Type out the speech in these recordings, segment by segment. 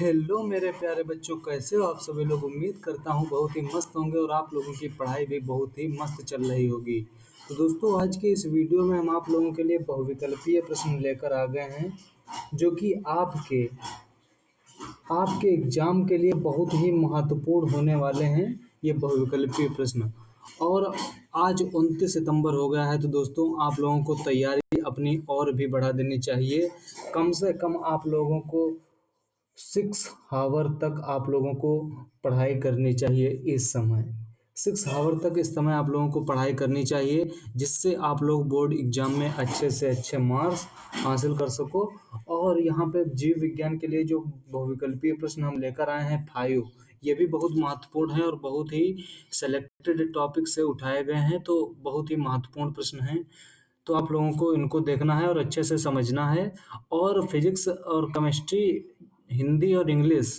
Hello मेरे प्यारे बच्चों, कैसे हो आप सभी लोग। उम्मीद करता हूँ बहुत ही मस्त होंगे और आप लोगों की पढ़ाई भी बहुत ही मस्त चल रही होगी। तो दोस्तों, आज के इस वीडियो में हम आप लोगों के लिए बहुविकल्पीय प्रश्न लेकर आ गए हैं, जो कि आपके आपके एग्जाम के लिए बहुत ही महत्वपूर्ण होने वाले हैं ये बहुविकल्पीय प्रश्न। और आज 29 सितंबर हो गया है, तो दोस्तों आप लोगों को तैयारी अपनी और भी बढ़ा देनी चाहिए। कम से कम आप लोगों को 6 आवर तक आप लोगों को पढ़ाई करनी चाहिए इस समय। 6 आवर तक इस समय आप लोगों को पढ़ाई करनी चाहिए, जिससे आप लोग बोर्ड एग्जाम में अच्छे से अच्छे मार्क्स हासिल कर सको। और यहाँ पे जीव विज्ञान के लिए जो बहुविकल्पीय प्रश्न हम लेकर आए हैं 5, ये भी बहुत महत्वपूर्ण है और बहुत ही सेलेक्टेड टॉपिक से उठाए गए हैं, तो बहुत ही महत्वपूर्ण प्रश्न हैं। तो आप लोगों को इनको देखना है और अच्छे से समझना है। और फिजिक्स और केमिस्ट्री, हिंदी और इंग्लिश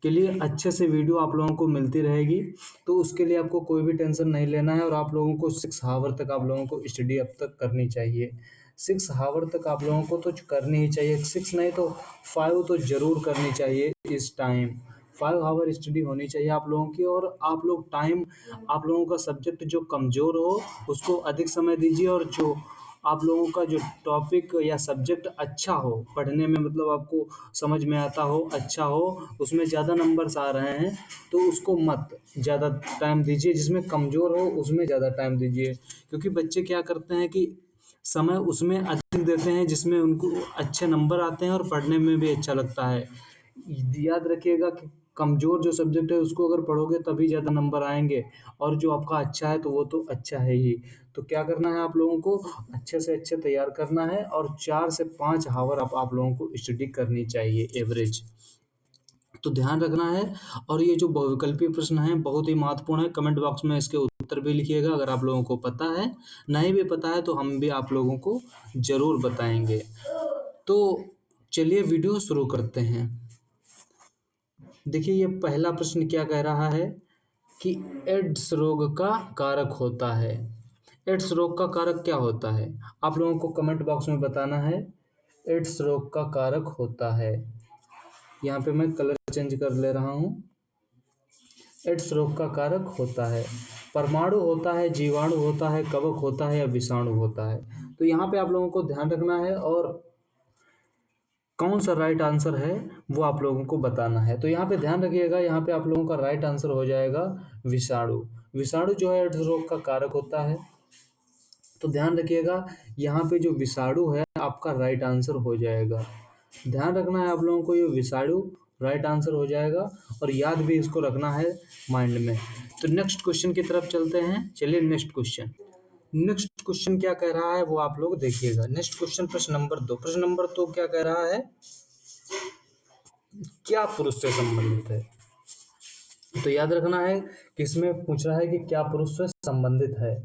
के लिए अच्छे से वीडियो आप लोगों को मिलती रहेगी, तो उसके लिए आपको कोई भी टेंशन नहीं लेना है। और आप लोगों को 6 आवर तक आप लोगों को स्टडी अब तक करनी चाहिए। 6 आवर तक आप लोगों को तो करनी ही चाहिए, 6 नहीं तो 5 तो जरूर करनी चाहिए इस टाइम। 5 आवर स्टडी होनी चाहिए आप लोगों की। और आप लोग टाइम, आप लोगों का सब्जेक्ट जो कमज़ोर हो उसको अधिक समय दीजिए, और जो आप लोगों का जो टॉपिक या सब्जेक्ट अच्छा हो पढ़ने में, मतलब आपको समझ में आता हो, अच्छा हो, उसमें ज़्यादा नंबर्स आ रहे हैं, तो उसको मत ज़्यादा टाइम दीजिए। जिसमें कमज़ोर हो उसमें ज़्यादा टाइम दीजिए, क्योंकि बच्चे क्या करते हैं कि समय उसमें अधिक देते हैं जिसमें उनको अच्छे नंबर आते हैं और पढ़ने में भी अच्छा लगता है। याद रखिएगा कि कमज़ोर जो सब्जेक्ट है उसको अगर पढ़ोगे तभी ज़्यादा नंबर आएंगे, और जो आपका अच्छा है तो वो तो अच्छा है ही। तो क्या करना है, आप लोगों को अच्छे से अच्छे तैयार करना है, और 4 से 5 आवर आप लोगों को स्टडी करनी चाहिए एवरेज। तो ध्यान रखना है। और ये जो बहुविकल्पीय प्रश्न है बहुत ही महत्वपूर्ण है। कमेंट बॉक्स में इसके उत्तर भी लिखिएगा अगर आप लोगों को पता है। नहीं भी पता है तो हम भी आप लोगों को ज़रूर बताएंगे। तो चलिए वीडियो शुरू करते हैं। देखिए, ये पहला प्रश्न क्या कह रहा है कि एड्स रोग का कारक होता है। एड्स रोग का कारक क्या होता है, आप लोगों को कमेंट बॉक्स में बताना है। एड्स रोग का कारक होता है, यहाँ पे मैं कलर चेंज कर ले रहा हूँ। एड्स रोग का कारक होता है, परमाणु होता है, जीवाणु होता है, कवक होता है या विषाणु होता है। तो यहाँ पे आप लोगों को ध्यान रखना है, और कौन सा राइट आंसर है वो आप लोगों को बताना है। तो यहाँ पे ध्यान रखिएगा, यहाँ पे आप लोगों का राइट आंसर हो जाएगा विषाणु। विषाणु जो है एड्स रोग का कारक होता है। तो ध्यान रखिएगा, यहाँ पे जो विषाणु है आपका राइट आंसर हो जाएगा। ध्यान रखना है आप लोगों को, ये विषाणु राइट आंसर हो जाएगा, और याद भी इसको रखना है माइंड में। तो नेक्स्ट क्वेश्चन की तरफ चलते हैं। चलिए नेक्स्ट क्वेश्चन। नेक्स्ट क्वेश्चन क्या कह रहा है वो आप लोग देखिएगा। नेक्स्ट क्वेश्चन प्रश्न नंबर 2। प्रश्न नंबर 2 क्या कह रहा है, क्या पुरुष से संबंधित है। तो याद रखना है कि इसमें पूछ रहा है कि क्या पुरुष से संबंधित है।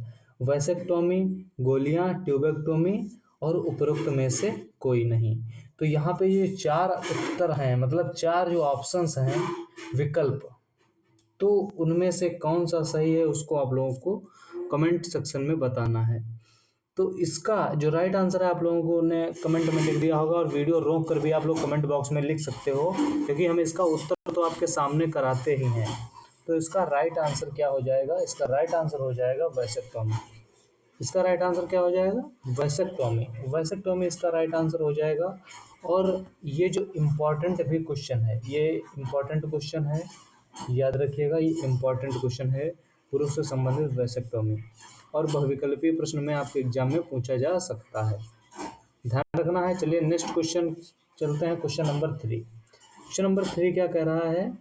वैसेक्टोमी, गोलियां, ट्यूबेक्टोमी और उपरोक्त में से कोई नहीं। तो यहाँ पे ये 4 उत्तर हैं, मतलब 4 जो ऑप्शंस हैं विकल्प, तो उनमें से कौन सा सही है उसको आप लोगों को कमेंट सेक्शन में बताना है। तो इसका जो राइट आंसर है आप लोगों को ने कमेंट में लिख दिया होगा, और वीडियो रोक कर भी आप लोग कमेंट बॉक्स में लिख सकते हो, क्योंकि हम इसका उत्तर तो आपके सामने कराते ही हैं। तो इसका राइट आंसर क्या हो जाएगा, इसका राइट आंसर हो जाएगा वैसेक्टोमी। इसका राइट आंसर क्या हो जाएगा, वैसेक्टोमी। वैसेक्टोमी इसका राइट आंसर हो जाएगा। और ये जो इम्पोर्टेंट भी क्वेश्चन है, ये इम्पोर्टेंट क्वेश्चन है, याद रखिएगा ये इम्पोर्टेंट क्वेश्चन है, पुरुष से संबंधित वैसेक्टोमी। और बहुविकल्पीय प्रश्न में आपके एग्जाम में पूछा जा सकता है, ध्यान रखना है। चलिए नेक्स्ट क्वेश्चन चलते हैं। Question number 3। क्वेश्चन नंबर 3 क्या कह रहा है,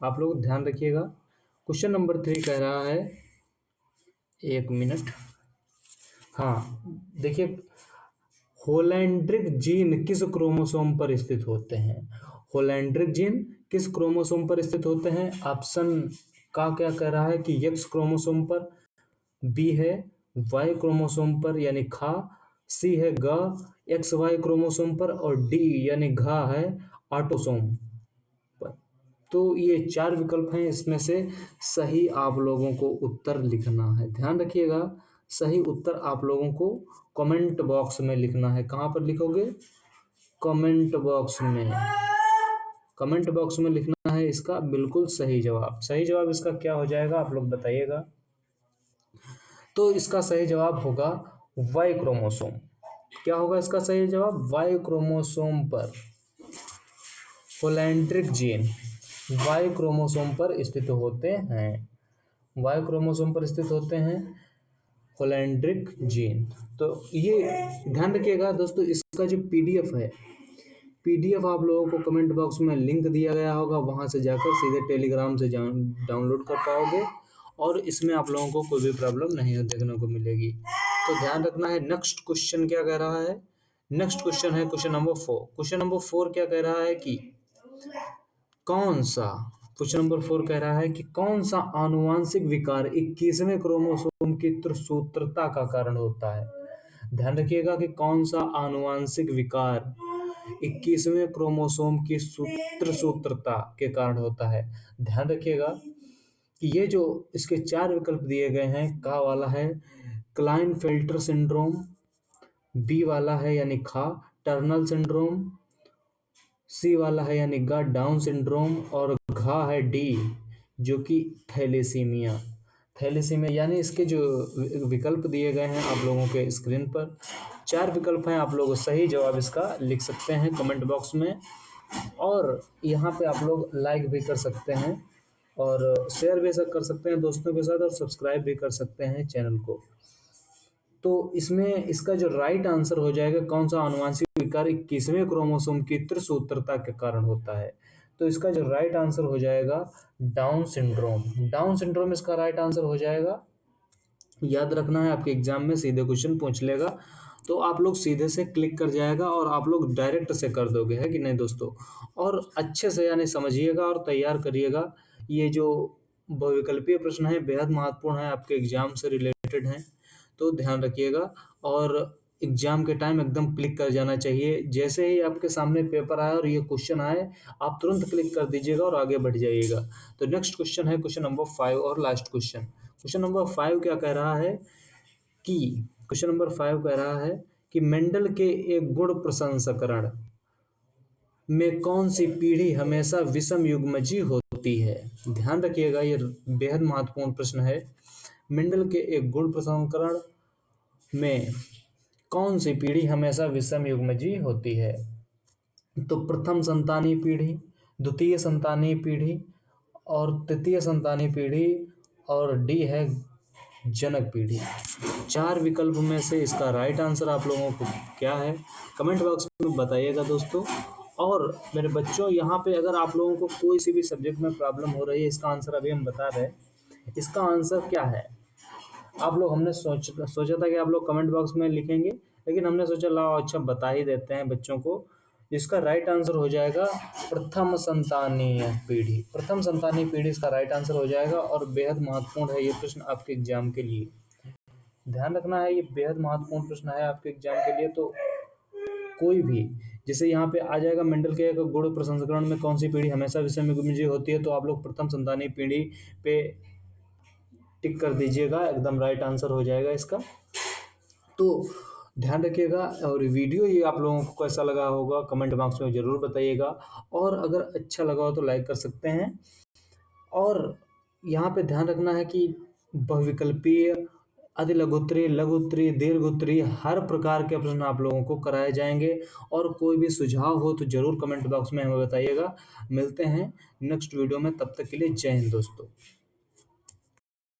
आप लोग ध्यान रखिएगा। क्वेश्चन नंबर 3 कह रहा है, एक मिनट, हाँ देखिए, होलैंड्रिक जीन किस क्रोमोसोम पर स्थित होते हैं। होलैंड्रिक जीन किस क्रोमोसोम पर स्थित होते हैं। ऑप्शन का क्या कह रहा है कि एक्स क्रोमोसोम पर, बी है वाई क्रोमोसोम पर यानी खा, सी है ग एक्स वाई क्रोमोसोम पर, और डी यानी घा है ऑटोसोम पर। तो ये 4 विकल्प हैं, इसमें से सही आप लोगों को उत्तर लिखना है। ध्यान रखिएगा, सही उत्तर आप लोगों को कमेंट बॉक्स में लिखना है। कहाँ पर लिखोगे, कमेंट बॉक्स में। कमेंट बॉक्स में लिखना है इसका बिल्कुल सही जवाब। सही जवाब इसका क्या हो जाएगा आप लोग बताइएगा। तो इसका सही जवाब होगा वाई क्रोमोसोम। क्या होगा इसका सही जवाब? वाई क्रोमोसोम पर कोलैंड्रिक जीन वाई क्रोमोसोम पर स्थित होते हैं। वाई क्रोमोसोम पर स्थित होते हैं कोलैंड्रिक जीन। तो ये ध्यान रखिएगा दोस्तों, इसका जो पीडीएफ है, पीडीएफ आप लोगों को कमेंट बॉक्स में लिंक दिया गया होगा, वहां से जाकर सीधे टेलीग्राम से डाउनलोड कर पाओगे और इसमें आप लोगों को कोई भी प्रॉब्लम नहीं देखने को मिलेगी। तो ध्यान रखना है। नेक्स्ट क्वेश्चन क्या कह रहा है? नेक्स्ट क्वेश्चन है क्वेश्चन नंबर 4। क्वेश्चन नंबर 4 क्या कह रहा है कि कौन सा क्वेश्चन नंबर 4 कह रहा है कि कौन सा आनुवांशिक विकार 21वें क्रोमोसोम की त्रिसूत्रता का कारण होता है। ध्यान रखिएगा कि कौन सा आनुवांशिक विकार 21वें क्रोमोसोम की त्रिसूत्रता के कारण होता है। ध्यान रखिएगा कि ये जो इसके 4 विकल्प दिए गए हैं, का वाला है क्लाइनफेल्टर सिंड्रोम, बी वाला है यानी खा टर्नल सिंड्रोम, सी वाला है यानी गा डाउन सिंड्रोम, और घा है डी जो कि थैलेसीमिया। थैलेसीमिया यानी इसके जो विकल्प दिए गए हैं आप लोगों के स्क्रीन पर 4 विकल्प हैं। आप लोग सही जवाब इसका लिख सकते हैं कमेंट बॉक्स में, और यहाँ पे आप लोग लाइक भी कर सकते हैं और शेयर भी कर सकते हैं दोस्तों के साथ, और सब्सक्राइब भी कर सकते हैं चैनल को। तो इसमें इसका जो राइट आंसर हो जाएगा कौन सा आनुवांशिक विकार 21वें क्रोमोसोम की त्रिसूत्रता के कारण होता है। तो इसका जो राइट आंसर हो जाएगा डाउन सिंड्रोम। डाउन सिंड्रोम इसका राइट आंसर हो जाएगा। याद रखना है, आपके एग्जाम में सीधे क्वेश्चन पूछ लेगा तो आप लोग सीधे से क्लिक कर जाएगा और आप लोग डायरेक्ट से कर दोगे, है कि नहीं दोस्तों। और अच्छे से यानी समझिएगा और तैयार करिएगा। ये जो बहुविकल्पीय प्रश्न है बेहद महत्वपूर्ण है, आपके एग्जाम से रिलेटेड हैं, तो ध्यान रखिएगा। और एग्जाम के टाइम एकदम क्लिक कर जाना चाहिए। जैसे ही आपके सामने पेपर आए और ये क्वेश्चन आए, आप तुरंत क्लिक कर दीजिएगा और आगे बढ़ जाइएगा। तो नेक्स्ट क्वेश्चन है क्वेश्चन नंबर 5 और लास्ट क्वेश्चन। क्वेश्चन नंबर 5 क्या कह रहा है कि क्वेश्चन नंबर 5 कह रहा है कि मेंडल के एक गुण प्रसंस्करण में कौन सी पीढ़ी हमेशा विषम युग्मजीय होती है। ध्यान रखिएगा, ये बेहद महत्वपूर्ण प्रश्न है। मेंडल के एक गुण प्रसंस्करण में कौन सी पीढ़ी हमेशा विषम युग्मजीय होती है। तो प्रथम संतानीय पीढ़ी, द्वितीय संतानीय पीढ़ी और तृतीय संतानीय पीढ़ी, और डी है जनक पीढ़ी। 4 विकल्प में से इसका राइट आंसर आप लोगों को क्या है कमेंट बॉक्स में बताइएगा दोस्तों। और मेरे बच्चों, यहाँ पे अगर आप लोगों को कोई सी भी सब्जेक्ट में प्रॉब्लम हो रही है, इसका आंसर अभी हम बता रहे हैं। इसका आंसर क्या है आप लोग, हमने सोचा था कि आप लोग कमेंट बॉक्स में लिखेंगे, लेकिन हमने सोचा लाओ अच्छा बता ही देते हैं बच्चों को। इसका राइट आंसर हो जाएगा प्रथम संतानीय पीढ़ी। प्रथम संतानीय पीढ़ी इसका राइट आंसर हो जाएगा, और बेहद महत्वपूर्ण है ये प्रश्न आपके एग्जाम के लिए। ध्यान रखना है, ये बेहद महत्वपूर्ण प्रश्न है आपके एग्जाम के लिए। तो कोई भी, जैसे यहाँ पे आ जाएगा मेंडल के एक गुण प्रसंस्करण में कौन सी पीढ़ी हमेशा विषम युग्मजीय होती है, तो आप लोग प्रथम संतानीय पीढ़ी पे टिक कर दीजिएगा, एकदम राइट आंसर हो जाएगा इसका। तो ध्यान रखिएगा, और वीडियो ये आप लोगों को कैसा लगा होगा कमेंट बॉक्स में ज़रूर बताइएगा, और अगर अच्छा लगा हो तो लाइक कर सकते हैं। और यहाँ पे ध्यान रखना है कि बहुविकल्पीय, अधिलघुत्तरीय, लघुत्तरीय, दीर्घोत्तरीय हर प्रकार के प्रश्न आप लोगों को कराए जाएंगे। और कोई भी सुझाव हो तो ज़रूर कमेंट बॉक्स में हमें बताइएगा। मिलते हैं नेक्स्ट वीडियो में, तब तक के लिए जय हिंद दोस्तों।